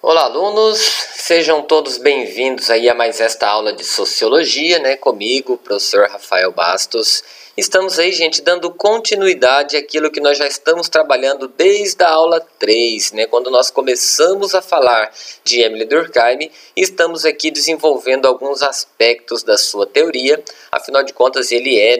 Olá, alunos! Sejam todos bem-vindos aí a mais esta aula de Sociologia, comigo, professor Rafael Bastos. Estamos aí, gente, dando continuidade àquilo que nós já estamos trabalhando desde a aula 3, quando nós começamos a falar de Émile Durkheim, e estamos aqui desenvolvendo alguns aspectos da sua teoria. Afinal de contas, ele é,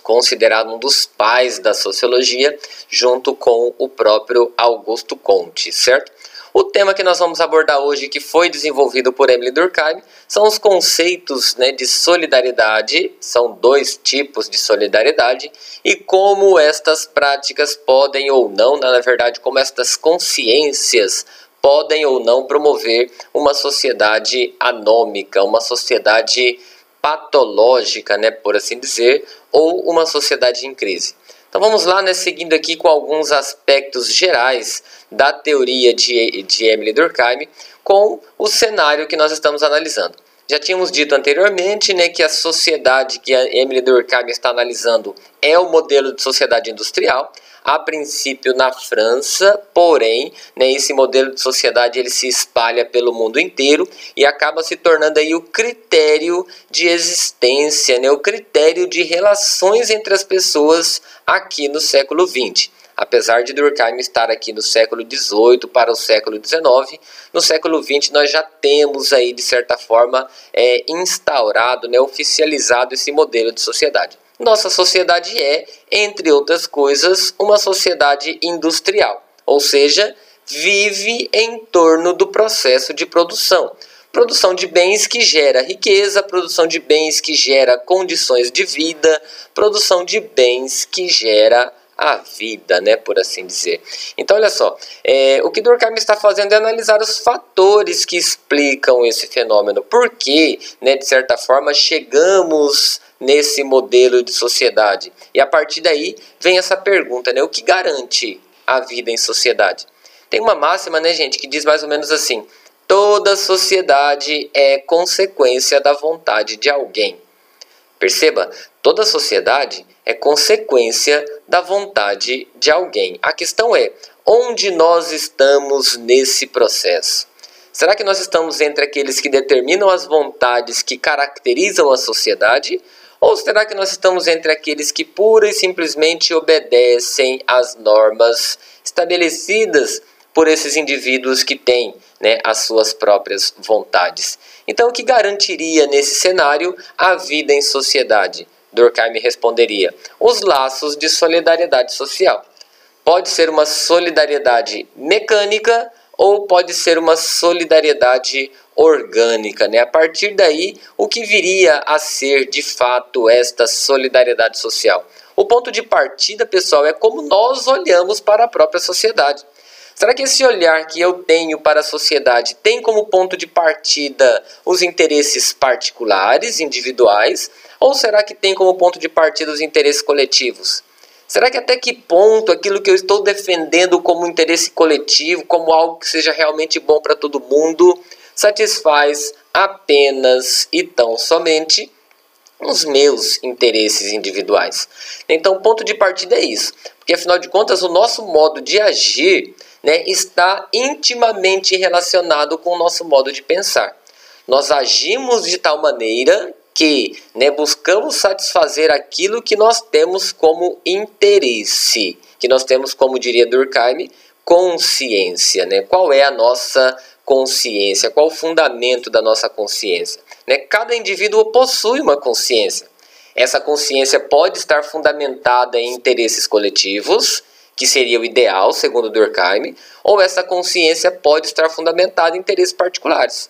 considerado um dos pais da sociologia, junto com o próprio Augusto Comte, certo? O tema que nós vamos abordar hoje, que foi desenvolvido por Émile Durkheim, são os conceitos de solidariedade, são dois tipos de solidariedade, e como estas práticas podem ou não, na verdade, como estas consciências podem ou não promover uma sociedade anômica, uma sociedade patológica, por assim dizer, ou uma sociedade em crise. Então vamos lá, seguindo aqui com alguns aspectos gerais da teoria de Émile Durkheim com o cenário que nós estamos analisando. Já tínhamos dito anteriormente que a sociedade que Émile Durkheim está analisando é o modelo de sociedade industrial, a princípio na França, porém, esse modelo de sociedade ele se espalha pelo mundo inteiro e acaba se tornando aí o critério de existência, o critério de relações entre as pessoas aqui no século XX. Apesar de Durkheim estar aqui no século XVIII para o século XIX, no século XX nós já temos aí, de certa forma, instaurado, oficializado esse modelo de sociedade. Nossa sociedade é, entre outras coisas, uma sociedade industrial, ou seja, vive em torno do processo de produção. Produção de bens que gera riqueza, produção de bens que gera condições de vida, produção de bens que gera a vida, por assim dizer. Então, olha só, o que Durkheim está fazendo é analisar os fatores que explicam esse fenômeno. Por que, de certa forma, chegamos nesse modelo de sociedade? E a partir daí vem essa pergunta, o que garante a vida em sociedade? Tem uma máxima, gente, que diz mais ou menos assim: toda sociedade é consequência da vontade de alguém. Perceba, toda sociedade é consequência da vontade de alguém. A questão é, onde nós estamos nesse processo? Será que nós estamos entre aqueles que determinam as vontades que caracterizam a sociedade? Ou será que nós estamos entre aqueles que pura e simplesmente obedecem às normas estabelecidas por esses indivíduos que têm as suas próprias vontades? Então, o que garantiria nesse cenário a vida em sociedade? Durkheim responderia: os laços de solidariedade social. Pode ser uma solidariedade mecânica ou pode ser uma solidariedade orgânica. A partir daí, o que viria a ser de fato esta solidariedade social? O ponto de partida, pessoal, é como nós olhamos para a própria sociedade. Será que esse olhar que eu tenho para a sociedade tem como ponto de partida os interesses particulares, individuais, ou será que tem como ponto de partida os interesses coletivos? Será que até que ponto aquilo que eu estou defendendo como interesse coletivo, como algo que seja realmente bom para todo mundo, satisfaz apenas e tão somente os meus interesses individuais? Então, o ponto de partida é isso, porque afinal de contas o nosso modo de agir está intimamente relacionado com o nosso modo de pensar. Nós agimos de tal maneira que buscamos satisfazer aquilo que nós temos como interesse, que nós temos, como diria Durkheim, consciência. Qual é a nossa consciência? Qual o fundamento da nossa consciência? Cada indivíduo possui uma consciência. Essa consciência pode estar fundamentada em interesses coletivos, que seria o ideal, segundo Durkheim, ou essa consciência pode estar fundamentada em interesses particulares.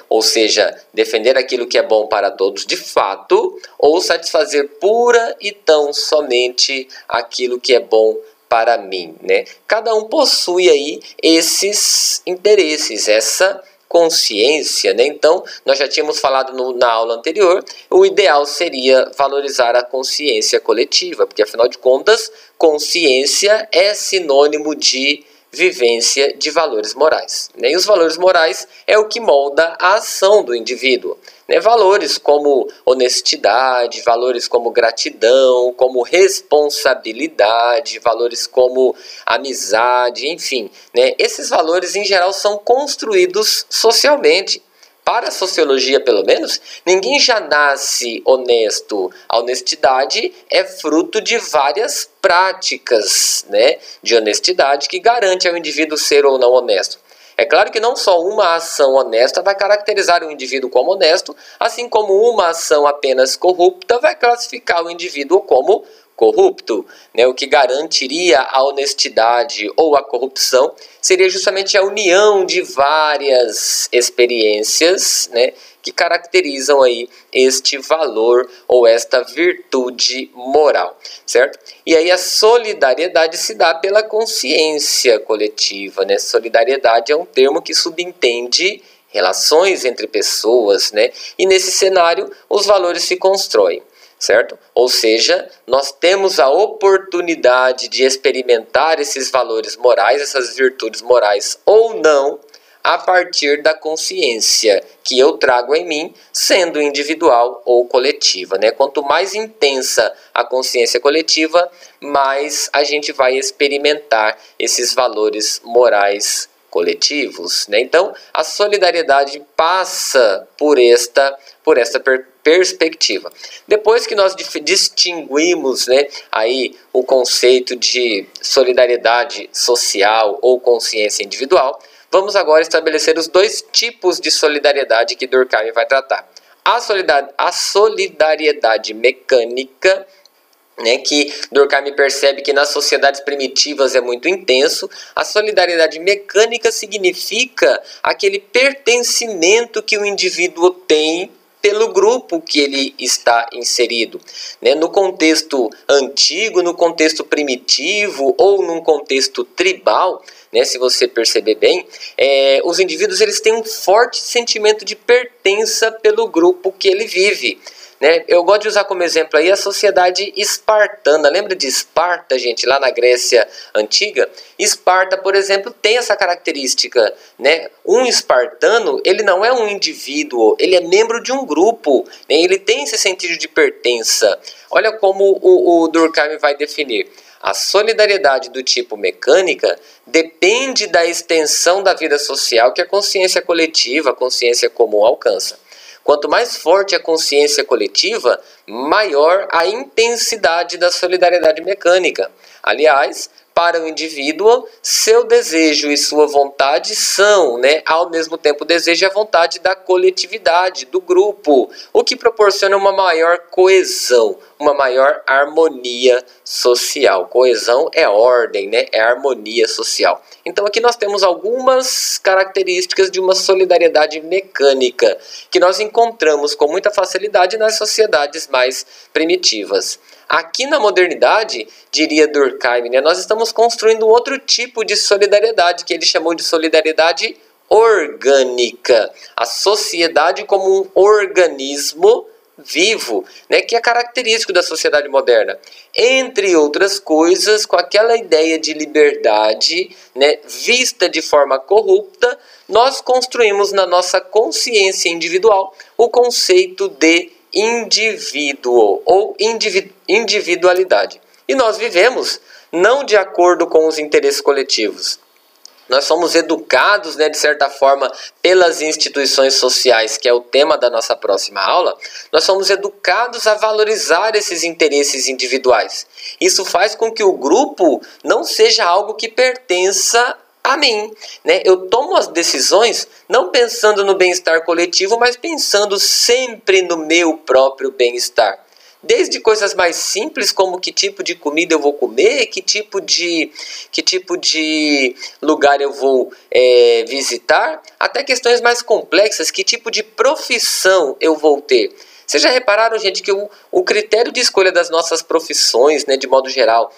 Ou seja, defender aquilo que é bom para todos de fato, ou satisfazer pura e tão somente aquilo que é bom para mim. Cada um possui aí esses interesses, essa consciência. Então, nós já tínhamos falado na aula anterior, o ideal seria valorizar a consciência coletiva, porque afinal de contas, consciência é sinônimo de vivência de valores morais, né? E os valores morais é o que molda a ação do indivíduo, né? Valores como honestidade, valores como gratidão, como responsabilidade, valores como amizade, enfim, né? Esses valores em geral são construídos socialmente. Para a sociologia, pelo menos, ninguém já nasce honesto. A honestidade é fruto de várias práticas, né, de honestidade que garante ao indivíduo ser ou não honesto. É claro que não só uma ação honesta vai caracterizar o indivíduo como honesto, assim como uma ação apenas corrupta vai classificar o indivíduo como corrupto, né? O que garantiria a honestidade ou a corrupção seria justamente a união de várias experiências, né, que caracterizam aí este valor ou esta virtude moral, certo? E aí a solidariedade se dá pela consciência coletiva, né? Solidariedade é um termo que subentende relações entre pessoas, né? E nesse cenário os valores se constroem, certo? Ou seja, nós temos a oportunidade de experimentar esses valores morais, essas virtudes morais ou não, a partir da consciência que eu trago em mim, sendo individual ou coletiva, né? Quanto mais intensa a consciência coletiva, mais a gente vai experimentar esses valores morais coletivos, né? Então, a solidariedade passa por esta perspectiva. Depois que nós distinguimos, né, aí o conceito de solidariedade social ou consciência individual, vamos agora estabelecer os dois tipos de solidariedade que Durkheim vai tratar. A solidariedade mecânica, né, que Durkheim percebe que nas sociedades primitivas é muito intenso. A solidariedade mecânica significa aquele pertencimento que o indivíduo tem pelo grupo que ele está inserido, né? No contexto antigo, no contexto primitivo ou num contexto tribal, né, se você perceber bem, os indivíduos eles têm um forte sentimento de pertença pelo grupo que ele vive, né? Eu gosto de usar como exemplo aí a sociedade espartana. Lembra de Esparta, gente, lá na Grécia Antiga? Esparta, por exemplo, tem essa característica, né? Um espartano, ele não é um indivíduo, ele é membro de um grupo, né? Ele tem esse sentido de pertença. Olha como o Durkheim vai definir. A solidariedade do tipo mecânica depende da extensão da vida social que a consciência coletiva, a consciência comum alcança. Quanto mais forte a consciência coletiva, maior a intensidade da solidariedade mecânica. Aliás, para o indivíduo, seu desejo e sua vontade são, né, ao mesmo tempo, o desejo e a vontade da coletividade, do grupo, o que proporciona uma maior coesão, uma maior harmonia social. Coesão é ordem, né, é harmonia social. Então aqui nós temos algumas características de uma solidariedade mecânica que nós encontramos com muita facilidade nas sociedades mais primitivas. Aqui na modernidade, diria Durkheim, né, nós estamos construindo um outro tipo de solidariedade, que ele chamou de solidariedade orgânica. A sociedade como um organismo vivo, né, que é característico da sociedade moderna. Entre outras coisas, com aquela ideia de liberdade, né, vista de forma corrupta, nós construímos na nossa consciência individual o conceito de indivíduo ou individualidade. E nós vivemos não de acordo com os interesses coletivos. Nós somos educados, né, de certa forma, pelas instituições sociais, que é o tema da nossa próxima aula. Nós somos educados a valorizar esses interesses individuais. Isso faz com que o grupo não seja algo que pertença a mim, né? Eu tomo as decisões não pensando no bem-estar coletivo, mas pensando sempre no meu próprio bem-estar. Desde coisas mais simples como que tipo de comida eu vou comer, que tipo de lugar eu vou visitar, até questões mais complexas, que tipo de profissão eu vou ter. Vocês já repararam, gente, que o critério de escolha das nossas profissões, né, de modo geral,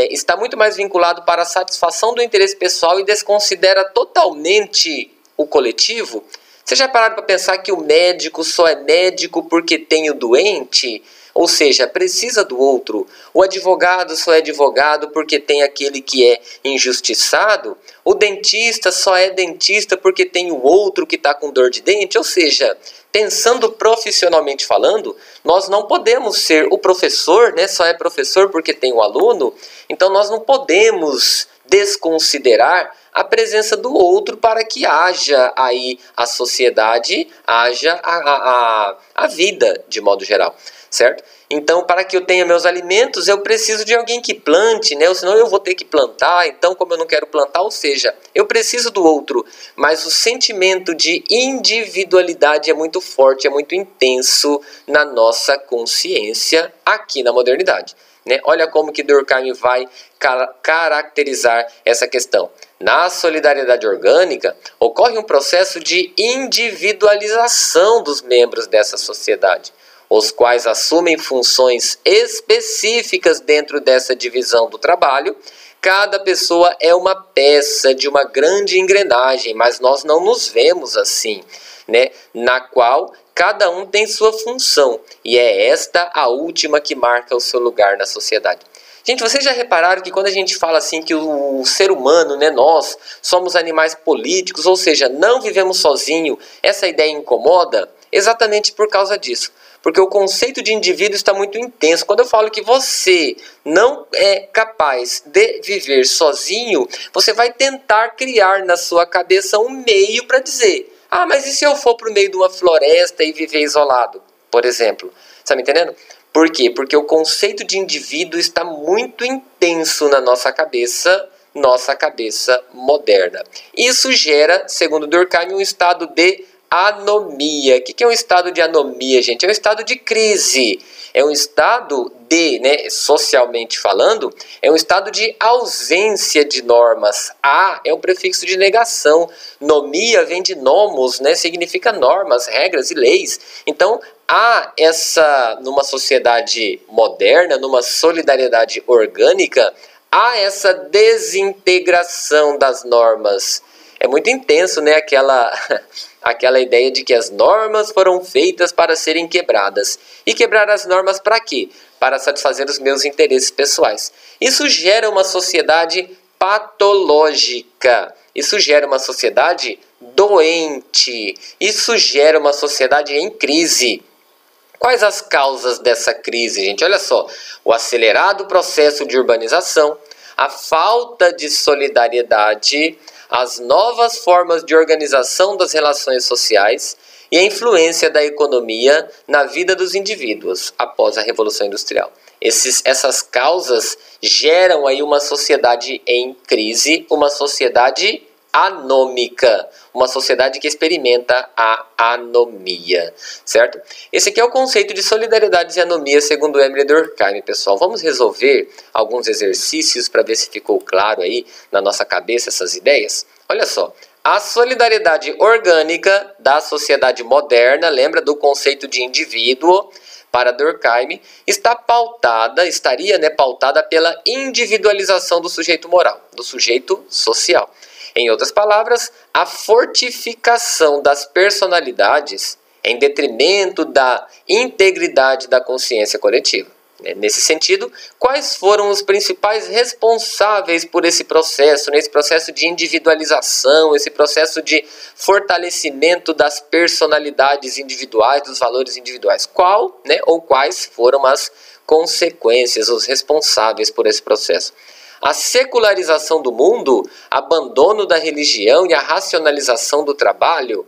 está muito mais vinculado para a satisfação do interesse pessoal e desconsidera totalmente o coletivo? Vocês já pararam para pensar que o médico só é médico porque tem o doente? ou seja, precisa do outro. O advogado só é advogado porque tem aquele que é injustiçado. O dentista só é dentista porque tem o outro que está com dor de dente. Ou seja, pensando profissionalmente falando, nós não podemos ser o professor, né? Só é professor porque tem o aluno. Então nós não podemos desconsiderar a presença do outro para que haja aí a sociedade, haja a vida de modo geral, certo? Então, para que eu tenha meus alimentos, eu preciso de alguém que plante, né? Ou senão eu vou ter que plantar, então como eu não quero plantar, ou seja, eu preciso do outro, mas o sentimento de individualidade é muito forte, é muito intenso na nossa consciência aqui na modernidade. Né? Olha como que Durkheim vai caracterizar essa questão. Na solidariedade orgânica, ocorre um processo de individualização dos membros dessa sociedade, os quais assumem funções específicas dentro dessa divisão do trabalho. Cada pessoa é uma peça de uma grande engrenagem, mas nós não nos vemos assim, né? Na qual cada um tem sua função, e é esta a última que marca o seu lugar na sociedade. Gente, vocês já repararam que quando a gente fala assim que o ser humano, né, nós somos animais políticos, ou seja, não vivemos sozinho, essa ideia incomoda exatamente por causa disso. Porque o conceito de indivíduo está muito intenso. Quando eu falo que você não é capaz de viver sozinho, você vai tentar criar na sua cabeça um meio para dizer: ah, mas e se eu for para o meio de uma floresta e viver isolado, por exemplo? Está me entendendo? Por quê? Porque o conceito de indivíduo está muito intenso na nossa cabeça moderna. Isso gera, segundo Durkheim, um estado de anomia. O que é um estado de anomia, gente? É um estado de crise. É um estado de, né, socialmente falando, é um estado de ausência de normas. A é um prefixo de negação. Nomia vem de nomos, né, significa normas, regras e leis. Então, há numa sociedade moderna, numa solidariedade orgânica, há essa desintegração das normas. É muito intenso, né, aquela ideia de que as normas foram feitas para serem quebradas. E quebrar as normas para quê? Para satisfazer os meus interesses pessoais. Isso gera uma sociedade patológica. Isso gera uma sociedade doente. Isso gera uma sociedade em crise. Quais as causas dessa crise, gente? Olha só, o acelerado processo de urbanização, a falta de solidariedade, as novas formas de organização das relações sociais e a influência da economia na vida dos indivíduos após a Revolução Industrial. Essas causas geram aí uma sociedade em crise, uma sociedade anômica, uma sociedade que experimenta a anomia, certo? Esse aqui é o conceito de solidariedade e anomia segundo Emile Durkheim, pessoal. Vamos resolver alguns exercícios para ver se ficou claro aí na nossa cabeça essas ideias? Olha só, a solidariedade orgânica da sociedade moderna, lembra do conceito de indivíduo, para Durkheim, estaria pautada pela individualização do sujeito moral, do sujeito social. Em outras palavras, a fortificação das personalidades em detrimento da integridade da consciência coletiva. Nesse sentido, quais foram os principais responsáveis por esse processo de individualização, esse processo de fortalecimento das personalidades individuais, dos valores individuais? Quais foram as consequências, os responsáveis por esse processo? A secularização do mundo, abandono da religião e a racionalização do trabalho,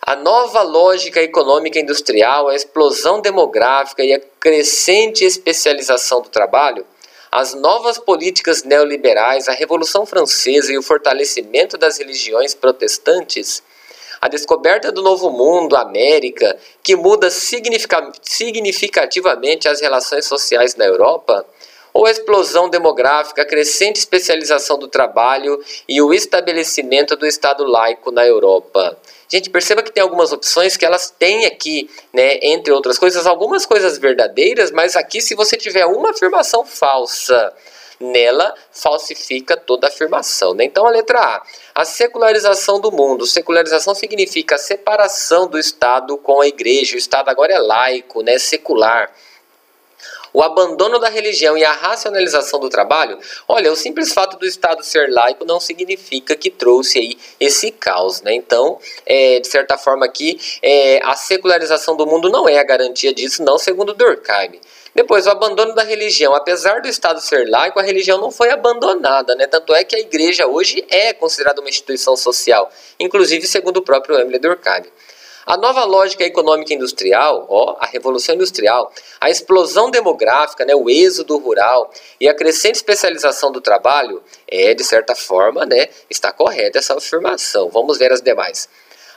a nova lógica econômica industrial, a explosão demográfica e a crescente especialização do trabalho, as novas políticas neoliberais, a Revolução Francesa e o fortalecimento das religiões protestantes, a descoberta do Novo Mundo, a América, que muda significativamente as relações sociais na Europa, ou a explosão demográfica, a crescente especialização do trabalho e o estabelecimento do Estado laico na Europa. Gente, perceba que tem algumas opções que elas têm aqui, né, entre outras coisas, algumas coisas verdadeiras, mas aqui se você tiver uma afirmação falsa nela, falsifica toda a afirmação, né? Então a letra A secularização do mundo. Secularização significa a separação do Estado com a igreja. O Estado agora é laico, né, secular. o abandono da religião e a racionalização do trabalho, olha, o simples fato do Estado ser laico não significa que trouxe aí esse caos, né? Então, de certa forma aqui, a secularização do mundo não é a garantia disso, não, segundo Durkheim. Depois, o abandono da religião. Apesar do Estado ser laico, a religião não foi abandonada, né? Tanto é que a igreja hoje é considerada uma instituição social, inclusive segundo o próprio Emile Durkheim. A nova lógica econômica industrial, a revolução industrial, a explosão demográfica, né, o êxodo rural e a crescente especialização do trabalho, de certa forma, né, está correta essa afirmação. Vamos ver as demais.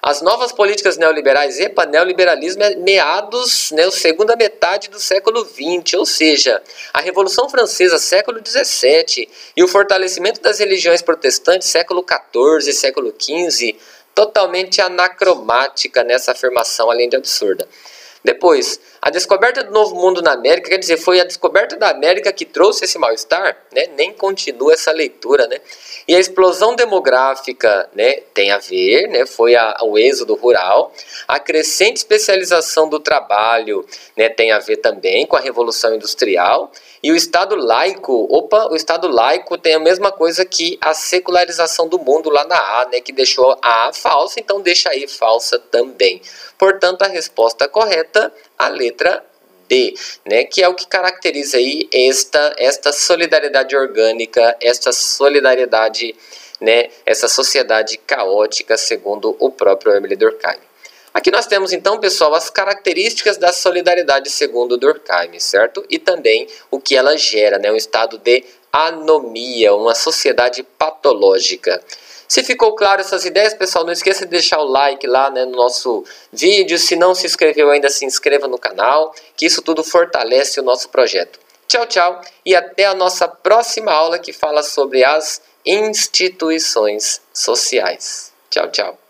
As novas políticas neoliberais, neoliberalismo é meados, né, segunda metade do século XX, ou seja, a Revolução Francesa, século XVII, e o fortalecimento das religiões protestantes, século XIV, século XV, totalmente anacromática nessa afirmação, além de absurda. Depois, a descoberta do Novo Mundo na América, quer dizer, foi a descoberta da América que trouxe esse mal-estar, né? Nem continua essa leitura, né? E a explosão demográfica, né, tem a ver, né? Foi o êxodo rural. A crescente especialização do trabalho, né, tem a ver também com a Revolução Industrial. E o Estado laico, o Estado laico tem a mesma coisa que a secularização do mundo lá na A, né, que deixou a A falsa, então deixa a E falsa também. Portanto, a resposta correta, a letra D, né, que é o que caracteriza aí esta solidariedade orgânica, esta solidariedade, né, essa sociedade caótica, segundo o próprio Emile Durkheim. Aqui nós temos então, pessoal, as características da solidariedade segundo Durkheim, certo? E também o que ela gera, né? Um estado de anomia, uma sociedade patológica. Se ficou claro essas ideias, pessoal, não esqueça de deixar o like lá, né, no nosso vídeo. Se não se inscreveu ainda, se inscreva no canal, que isso tudo fortalece o nosso projeto. Tchau, tchau e até a nossa próxima aula que fala sobre as instituições sociais. Tchau, tchau.